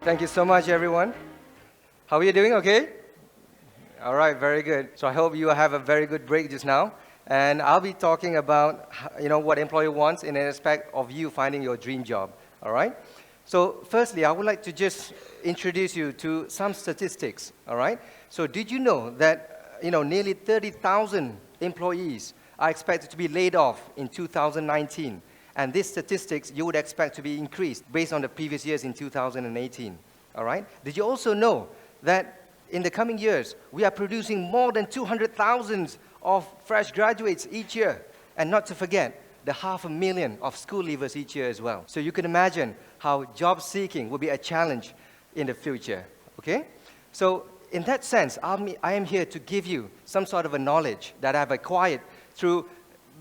Thank you so much, everyone. How are you doing? Okay? All right, very good. So I hope you have a very good break just now. And I'll be talking about, what employer wants in an aspect of you finding your dream job. All right? So firstly, I would like to just introduce you to some statistics. All right? So did you know that, nearly 30,000 employees are expected to be laid off in 2019? And these statistics you would expect to be increased based on the previous years in 2018. All right? Did you also know that in the coming years, we are producing more than 200,000 of fresh graduates each year? And not to forget, the 500,000 of school leavers each year as well. So you can imagine how job seeking will be a challenge in the future. Okay? So in that sense, I am here to give you some sort of a knowledge that I've acquired through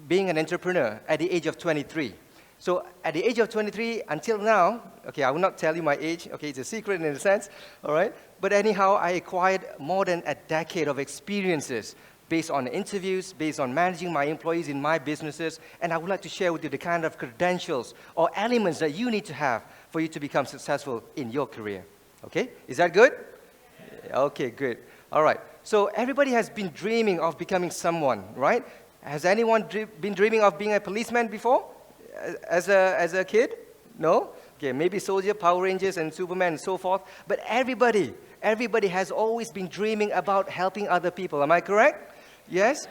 being an entrepreneur at the age of 23. So at the age of 23 until now, okay, I will not tell you my age, okay, it's a secret in a sense, all right? But anyhow, I acquired more than a decade of experiences based on interviews, based on managing my employees in my businesses, and I would like to share with you the kind of credentials or elements that you need to have for you to become successful in your career, okay? Is that good? Okay, good. All right. So everybody has been dreaming of becoming someone, right? Has anyone been dreaming of being a policeman before? As a kid? No? Okay, maybe soldier, Power Rangers, and Superman, and so forth. But everybody has always been dreaming about helping other people. Am I correct? Yes?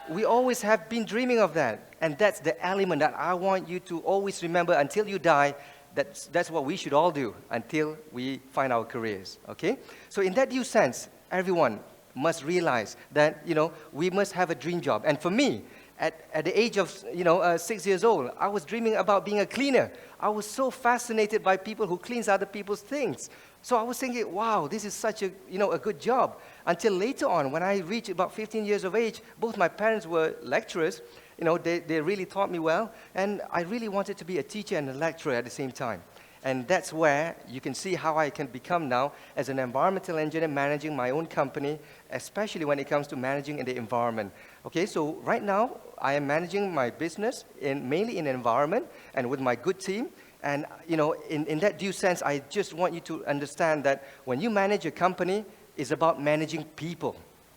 We always have been dreaming of that. And that's the element that I want you to always remember until you die. That's what we should all do until we find our careers. Okay? So in that due sense, everyone must realize that, we must have a dream job. And for me, at the age of 6 years old, I was dreaming about being a cleaner. I was so fascinated by people who cleans other people's things. So I was thinking, wow, this is such a good job. Until later on, when I reached about 15 years of age, both my parents were lecturers. They really taught me well, and I really wanted to be a teacher and a lecturer at the same time. And that's where you can see how I can become now as an environmental engineer managing my own company, especially when it comes to managing in the environment. Okay, so right now, I am managing my business mainly in environment and with my good team. And, in that due sense, I just want you to understand that when you manage a company, it's about managing people.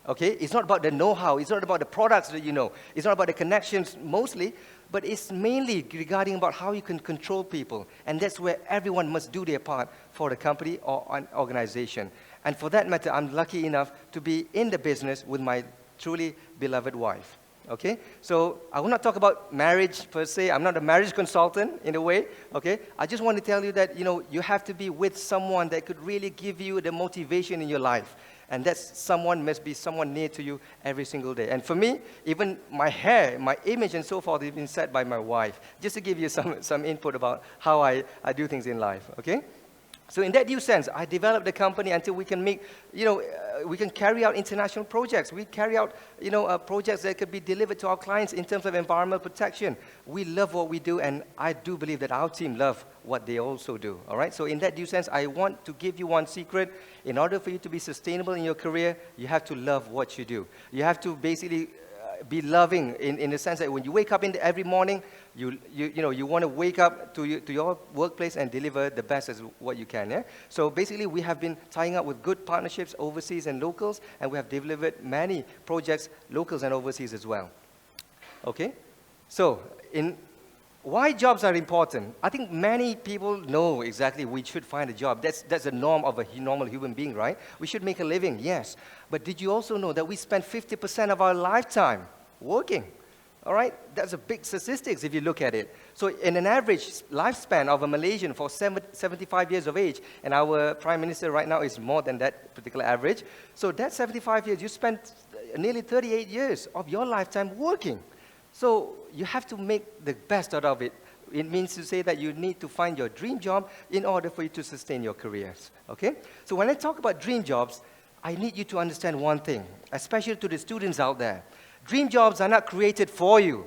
Okay, it's not about the know-how, it's not about the products that you know, it's not about the connections mostly, but it's mainly regarding about how you can control people. And that's where everyone must do their part for the company or an organization. And for that matter, I'm lucky enough to be in the business with my truly beloved wife. Okay? So I will not talk about marriage per se. I'm not a marriage consultant in a way. Okay? I just want to tell you that, you have to be with someone that could really give you the motivation in your life. And that someone must be someone near to you every single day. And for me, even my hair, my image and so forth has been set by my wife, just to give you some input about how I do things in life, okay? So in that due sense, I developed the company until we can make, we can carry out international projects. We carry out, projects that could be delivered to our clients in terms of environmental protection. We love what we do, and I do believe that our team love what they also do, all right? So in that due sense, I want to give you one secret. In order for you to be sustainable in your career, you have to love what you do. You have to basically be loving in the sense that when you wake up every morning, you want to wake up to your workplace and deliver the best as what you can. Yeah? So basically, we have been tying up with good partnerships overseas and locals, and we have delivered many projects, locals and overseas as well. Okay? So why jobs are important? I think many people know exactly we should find a job. That's the norm of a normal human being, right? We should make a living, yes. But did you also know that we spend 50% of our lifetime working? All right? That's a big statistics if you look at it. So in an average lifespan of a Malaysian for 75 years of age, and our Prime Minister right now is more than that particular average. So that's 75 years. You spent nearly 38 years of your lifetime working. So you have to make the best out of it. It means to say that you need to find your dream job in order for you to sustain your careers. Okay? So when I talk about dream jobs, I need you to understand one thing, especially to the students out there. Dream jobs are not created for you.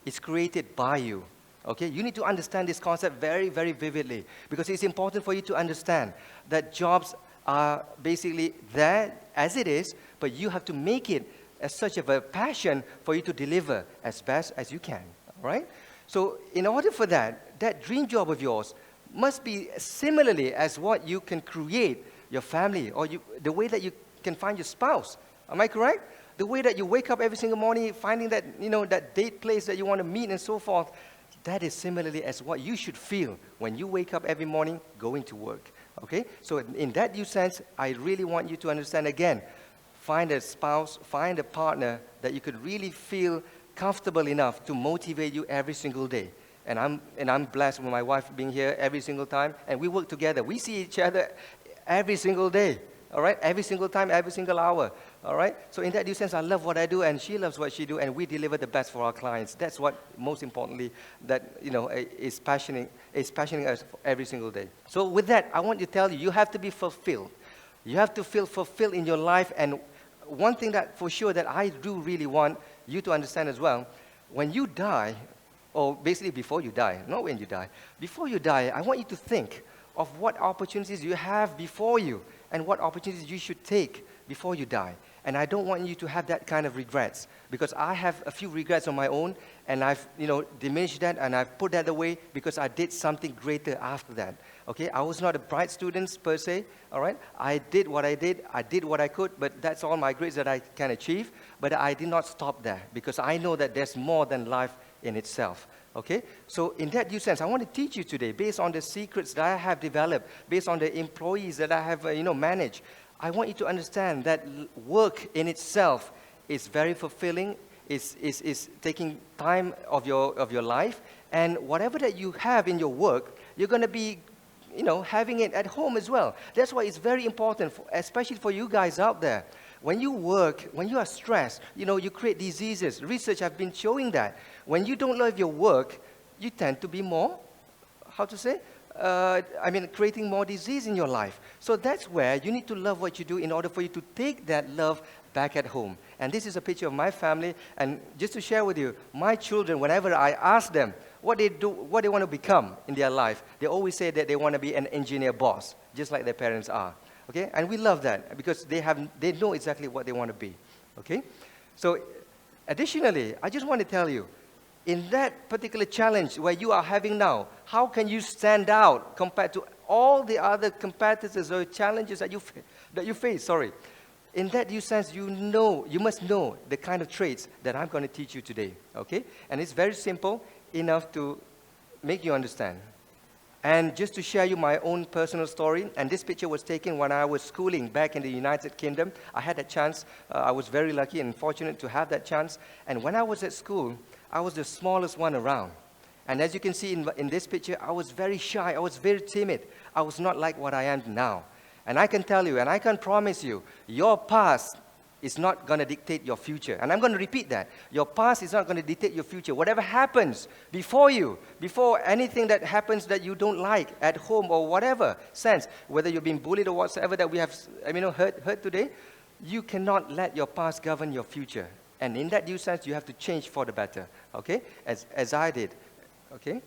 It's created by you. Okay? You need to understand this concept very, very vividly, because it's important for you to understand that jobs are basically there as it is, but you have to make it as such of a passion for you to deliver as best as you can, all right? So in order for that dream job of yours must be similarly as what you can create your family, or the way that you can find your spouse. Am I correct? The way that you wake up every single morning, finding that, that date place that you want to meet and so forth, that is similarly as what you should feel when you wake up every morning going to work. Okay? So in that due sense, I really want you to understand again, find a spouse, find a partner that you could really feel comfortable enough to motivate you every single day. And I'm blessed with my wife being here every single time, and we work together. We see each other every single day, all right? Every single time, every single hour, all right? So in that due sense, I love what I do, and she loves what she do, and we deliver the best for our clients. That's what, most importantly, that, is passioning us every single day. So with that, I want to tell you, you have to be fulfilled. You have to feel fulfilled in your life, and one thing that for sure that I do really want you to understand as well, when you die, or basically before you die, not when you die, before you die, I want you to think of what opportunities you have before you and what opportunities you should take before you die. And I don't want you to have that kind of regrets, because I have a few regrets on my own, and I've diminished that, and I've put that away because I did something greater after that. Okay, I was not a bright student per se, all right? I did what I did what I could, but that's all my grades that I can achieve. But I did not stop there, because I know that there's more than life in itself. Okay, so in that due sense, I want to teach you today, based on the secrets that I have developed, based on the employees that I have managed. I want you to understand that work in itself is very fulfilling, is taking time of your life, and whatever that you have in your work, you're going to be having it at home as well. That's why it's very important, especially for you guys out there. When you work, when you are stressed, you create diseases. Research has been showing that. When you don't love your work, you tend to be more, creating more disease in your life. So that's where you need to love what you do in order for you to take that love back at home. And this is a picture of my family. And just to share with you, my children, whenever I ask them what they want to become in their life, they always say that they want to be an engineer boss, just like their parents are. Okay? And we love that, because they know exactly what they want to be. Okay? So additionally, I just want to tell you, in that particular challenge where you are having now, how can you stand out compared to all the other competitors or challenges that you face? In that due sense, you must know the kind of traits that I'm going to teach you today. Okay? And it's very simple enough to make you understand. And just to share you my own personal story, and this picture was taken when I was schooling back in the United Kingdom. I had a chance. I was very lucky and fortunate to have that chance. And when I was at school, I was the smallest one around. And as you can see in this picture, I was very shy. I was very timid. I was not like what I am now. And I can tell you, and I can promise you, your past is not going to dictate your future. And I'm going to repeat that. Your past is not going to dictate your future. Whatever happens before anything that happens that you don't like at home or whatever sense, whether you're being bullied or whatsoever that we have heard today, you cannot let your past govern your future. And in that due sense, you have to change for the better, okay? As I did, okay?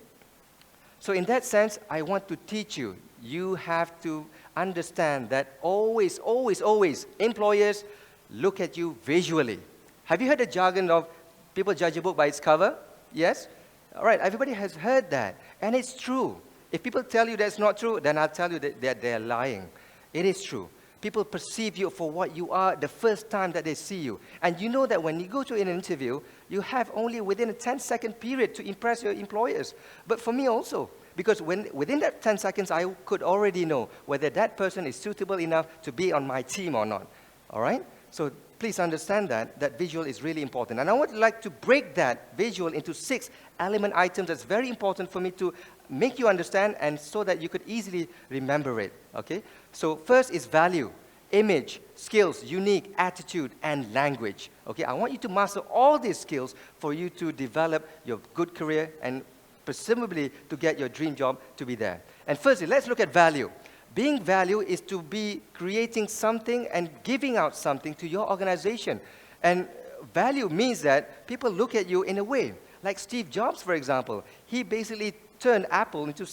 So in that sense, I want to teach you. You have to understand that always, always, always, employers look at you visually. Have you heard the jargon of people judge a book by its cover? Yes? All right, everybody has heard that. And it's true. If people tell you that's not true, then I'll tell you that they're lying. It is true. People perceive you for what you are the first time that they see you. And you know that when you go to an interview, you have only within a 10-second period to impress your employers. But for me also, because within that 10 seconds, I could already know whether that person is suitable enough to be on my team or not. All right? So please understand that visual is really important. And I would like to break that visual into 6 element items that's very important for me to make you understand, and so that you could easily remember it. Okay? So first is value, image, skills, unique, attitude, and language. Okay? I want you to master all these skills for you to develop your good career and presumably to get your dream job to be there. And firstly, let's look at value. Being value is to be creating something and giving out something to your organization. And value means that people look at you in a way. Like Steve Jobs, for example, he basically turned Apple into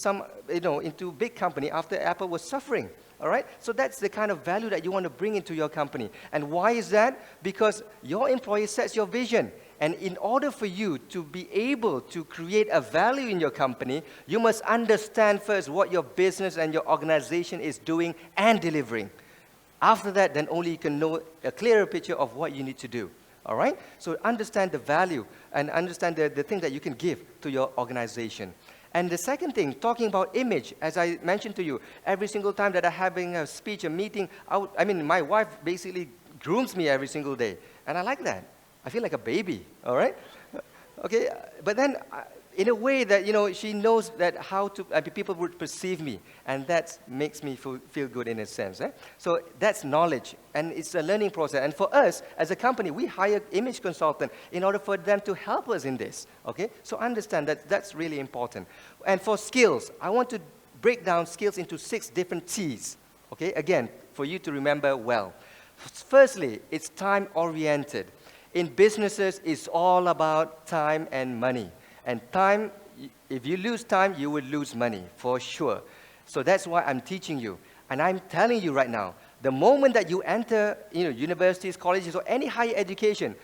into a big company after Apple was suffering. All right? So that's the kind of value that you want to bring into your company. And why is that? Because your employer sets your vision. And in order for you to be able to create a value in your company, you must understand first what your business and your organization is doing and delivering. After that, then only you can know a clearer picture of what you need to do. All right? So understand the value and understand the thing that you can give to your organization. And the second thing, talking about image, as I mentioned to you, every single time that I'm having a speech, a meeting, my wife basically grooms me every single day. And I like that. I feel like a baby, all right? Okay, but then in a way that, she knows that how to, people would perceive me, and that makes me feel good in a sense. So that's knowledge, and it's a learning process. And for us, as a company, we hire image consultant in order for them to help us in this, okay? So understand that that's really important. And for skills, I want to break down skills into 6 different T's, okay? Again, for you to remember well. Firstly, it's time-oriented. In businesses, it's all about time and money. And time, if you lose time, you will lose money, for sure. So that's why I'm teaching you. And I'm telling you right now, the moment that you enter universities, colleges, or any higher education,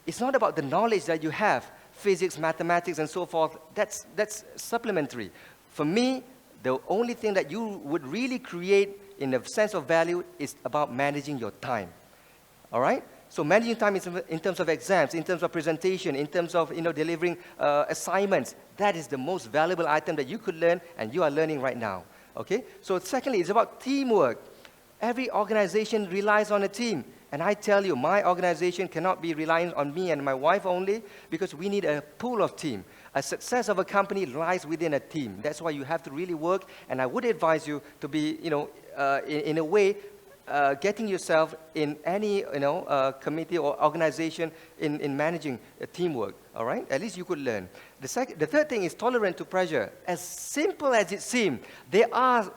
it's not about the knowledge that you have, physics, mathematics, and so forth. That's supplementary. For me, the only thing that you would really create in the sense of value is about managing your time. All right? So managing time is in terms of exams, in terms of presentation, in terms of delivering assignments. That is the most valuable item that you could learn, and you are learning right now. Okay? So secondly, it's about teamwork. Every organization relies on a team. And I tell you, my organization cannot be relying on me and my wife only, because we need a pool of team. A success of a company lies within a team. That's why you have to really work, and I would advise you to be, in a way, getting yourself in any committee or organization in managing teamwork, all right? At least you could learn. The third thing is tolerant to pressure. As simple as it seems, there are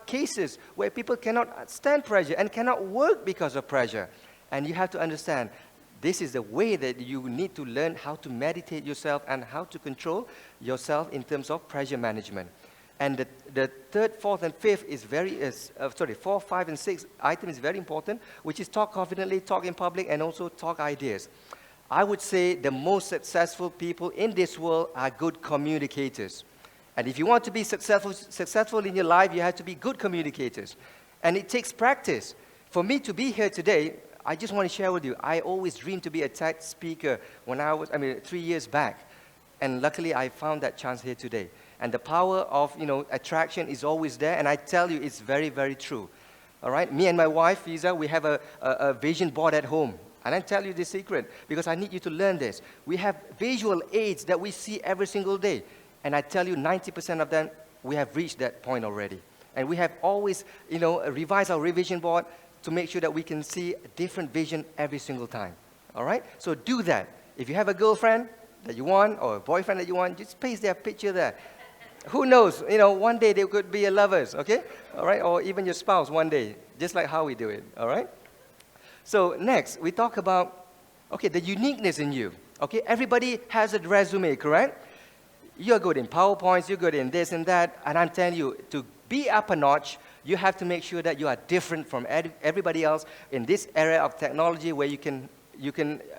cases where people cannot stand pressure and cannot work because of pressure. And you have to understand, this is the way that you need to learn how to meditate yourself and how to control yourself in terms of pressure management. And the third, fourth, and fifth is 4, 5, and 6 item is very important, which is talk confidently, talk in public, and also talk ideas. I would say the most successful people in this world are good communicators. And if you want to be successful in your life, you have to be good communicators. And it takes practice. For me to be here today, I just want to share with you, I always dreamed to be a TED speaker when 3 years back. And luckily, I found that chance here today. And the power of, attraction is always there. And I tell you, it's very, very true. All right? Me and my wife, Fiza, we have a vision board at home. And I tell you the secret, because I need you to learn this. We have visual aids that we see every single day. And I tell you, 90% of them, we have reached that point already. And we have always, revised our revision board to make sure that we can see a different vision every single time. All right? So do that. If you have a girlfriend that you want, or a boyfriend that you want, just paste their picture there. Who knows? One day they could be lovers, okay? All right? Or even your spouse one day, just like how we do it, all right? So next, we talk about, the uniqueness in you, okay? Everybody has a resume, correct? You're good in PowerPoints, you're good in this and that, and I'm telling you, to be up a notch, you have to make sure that you are different from everybody else in this area of technology where you can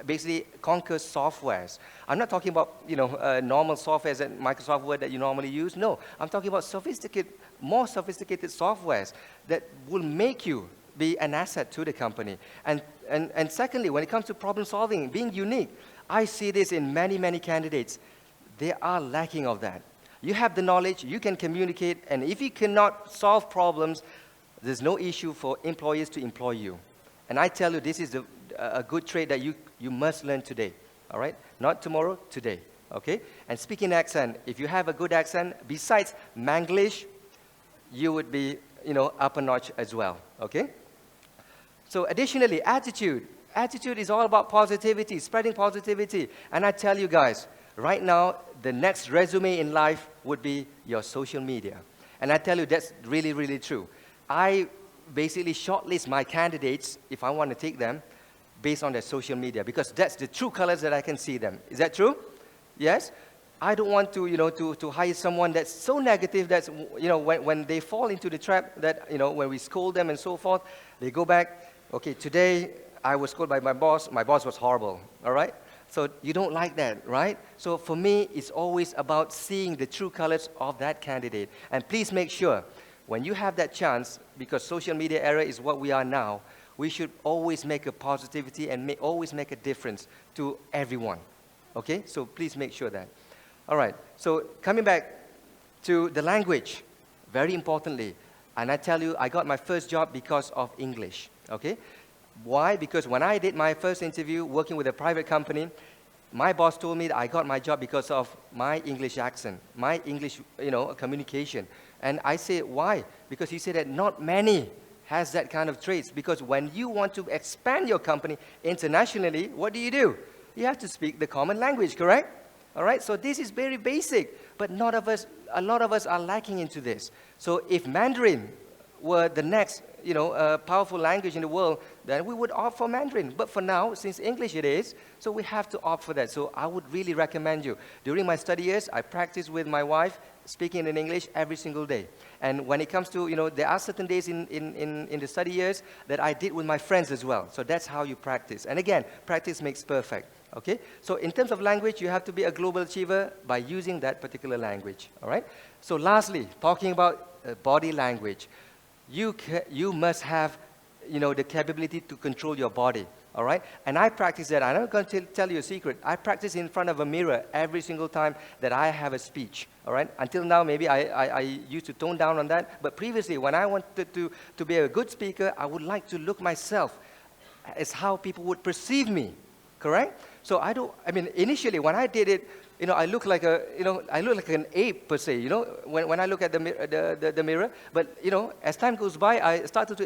basically conquer softwares. I'm not talking about, normal softwares that Microsoft Word that you normally use. No, I'm talking about more sophisticated softwares that will make you be an asset to the company. And secondly, when it comes to problem solving, being unique, I see this in many, many candidates. They are lacking of that. You have the knowledge, you can communicate, and if you cannot solve problems, there's no issue for employers to employ you. And I tell you, this is a good trait that you must learn today, all right? Not tomorrow, today, okay? And speaking accent, if you have a good accent, besides Manglish, you would be, up a notch as well, okay? So additionally, attitude. Attitude is all about positivity, spreading positivity. And I tell you guys, right now, the next resume in life would be your social media. And I tell you, that's really, really true. I basically shortlist my candidates, if I want to take them, based on their social media, because that's the true colors that I can see them. Is that true? Yes? I don't want to, to hire someone that's so negative that's, when they fall into the trap that, when we scold them and so forth, they go back, okay, today I was scolded by my boss was horrible, all right? So you don't like that, right? So for me, it's always about seeing the true colors of that candidate. And please make sure, when you have that chance, because social media era is what we are now, we should always make a positivity and always make a difference to everyone. Okay? So please make sure that. All right. So coming back to the language, very importantly, and I tell you, I got my first job because of English. Okay? Why? Because when I did my first interview working with a private company, my boss told me that I got my job because of my English accent, my English, communication. And I said, why? Because he said that not many has that kind of traits. Because when you want to expand your company internationally, what do? You have to speak the common language, correct? All right, so this is very basic, but a lot of us are lacking into this. So if Mandarin were the next, powerful language in the world, then we would opt for Mandarin. But for now, since English it is, so we have to opt for that. So I would really recommend you. During my study years, I practiced with my wife speaking in English every single day. And when it comes to, there are certain days in the study years that I did with my friends as well. So that's how you practice. And again, practice makes perfect. Okay? So in terms of language, you have to be a global achiever by using that particular language. All right? So lastly, talking about body language, you must have, the capability to control your body. All right? And I practice that. I'm not going to tell you a secret. I practice in front of a mirror every single time that I have a speech. All right? Until now, maybe I used to tone down on that. But previously, when I wanted to be a good speaker, I would like to look myself as how people would perceive me. Correct? So initially when I did it, I look like an ape per se, when I look at the mirror. But, as time goes by, I started to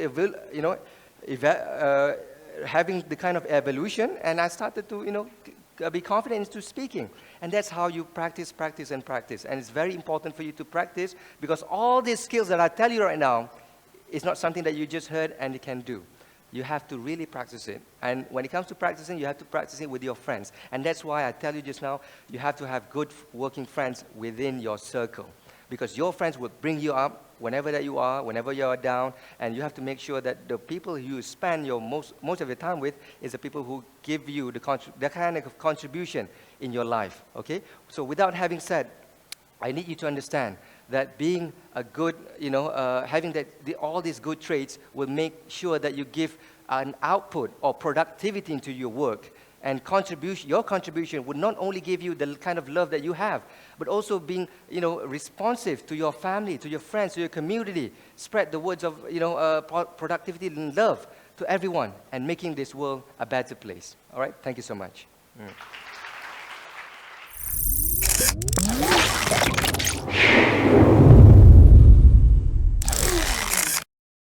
having the kind of evolution, and I started to, be confident into speaking. And that's how you practice, practice, and practice. And it's very important for you to practice, because all these skills that I tell you right now is not something that you just heard and you can do. You have to really practice it. And when it comes to practicing, you have to practice it with your friends. And that's why I tell you just now, you have to have good working friends within your circle. Because your friends will bring you up whenever that you are, whenever you are down. And you have to make sure that the people you spend your most of your time with is the people who give you the kind of contribution in your life. Okay? So without having said, I need you to understand that being a good, having all these good traits will make sure that you give an output or productivity into your work. And your contribution would not only give you the kind of love that you have, but also being, responsive to your family, to your friends, to your community. Spread the words of, productivity and love to everyone, and making this world a better place. All right? Thank you so much.